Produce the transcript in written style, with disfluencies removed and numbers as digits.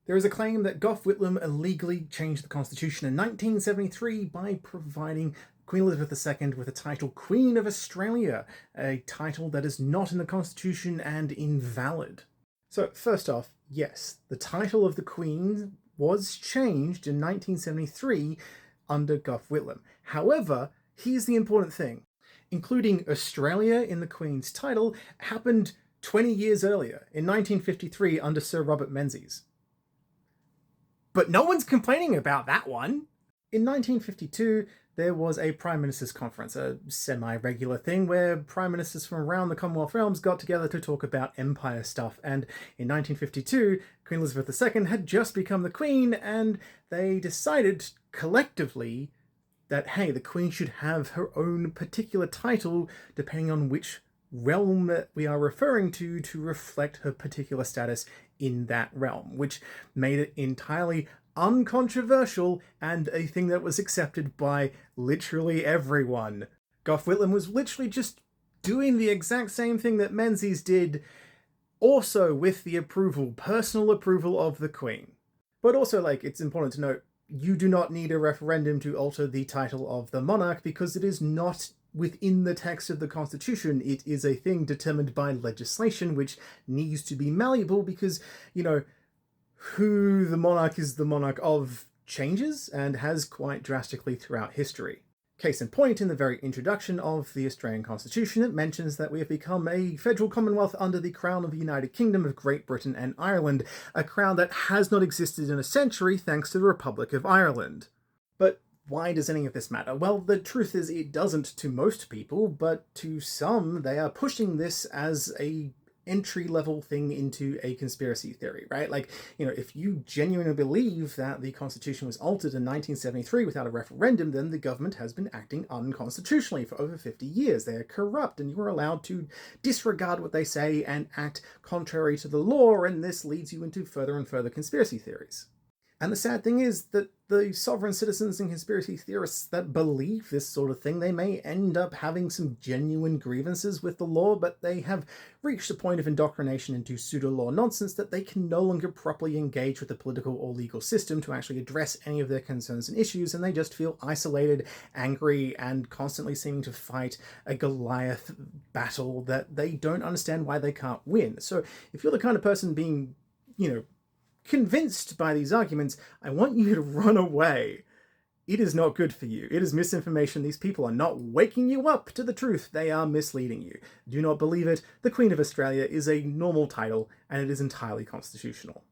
There is a claim that Gough Whitlam illegally changed the Constitution in 1973 by providing Queen Elizabeth II with the title Queen of Australia, a title that is not in the Constitution and invalid. So first off, yes, the title of the Queen was changed in 1973 under Gough Whitlam. However, here's the important thing. Including Australia in the Queen's title happened 20 years earlier, in 1953, under Sir Robert Menzies. But no one's complaining about that one. In 1952, there was a Prime Minister's Conference, a semi-regular thing where Prime Ministers from around the Commonwealth realms got together to talk about empire stuff. And in 1952, Queen Elizabeth II had just become the Queen, and they decided collectively that, hey, the Queen should have her own particular title depending on which realm that we are referring to reflect her particular status in that realm, which made it entirely uncontroversial and a thing that was accepted by literally everyone. Gough Whitlam was literally just doing the exact same thing that Menzies did, also with the personal approval of the Queen. But also, it's important to note, you do not need a referendum to alter the title of the monarch because it is not within the text of the Constitution. It is a thing determined by legislation, which needs to be malleable because, who the monarch is the monarch of changes and has quite drastically throughout history. Case in point, in the very introduction of the Australian Constitution, it mentions that we have become a federal commonwealth under the Crown of the United Kingdom of Great Britain and Ireland, a crown that has not existed in a century thanks to the Republic of Ireland. But why does any of this matter? Well, the truth is it doesn't to most people, but to some, they are pushing this as a entry-level thing into a conspiracy theory, right? If you genuinely believe that the Constitution was altered in 1973 without a referendum, then the government has been acting unconstitutionally for over 50 years. They are corrupt, and you are allowed to disregard what they say and act contrary to the law, and this leads you into further and further conspiracy theories. And the sad thing is that the sovereign citizens and conspiracy theorists that believe this sort of thing, they may end up having some genuine grievances with the law, but they have reached a point of indoctrination into pseudo-law nonsense that they can no longer properly engage with the political or legal system to actually address any of their concerns and issues, and they just feel isolated, angry, and constantly seeming to fight a Goliath battle that they don't understand why they can't win. So if you're the kind of person being, convinced by these arguments, I want you to run away. It is not good for you. It is misinformation. These people are not waking you up to the truth. They are misleading you. Do not believe it. The Queen of Australia is a normal title, and it is entirely constitutional.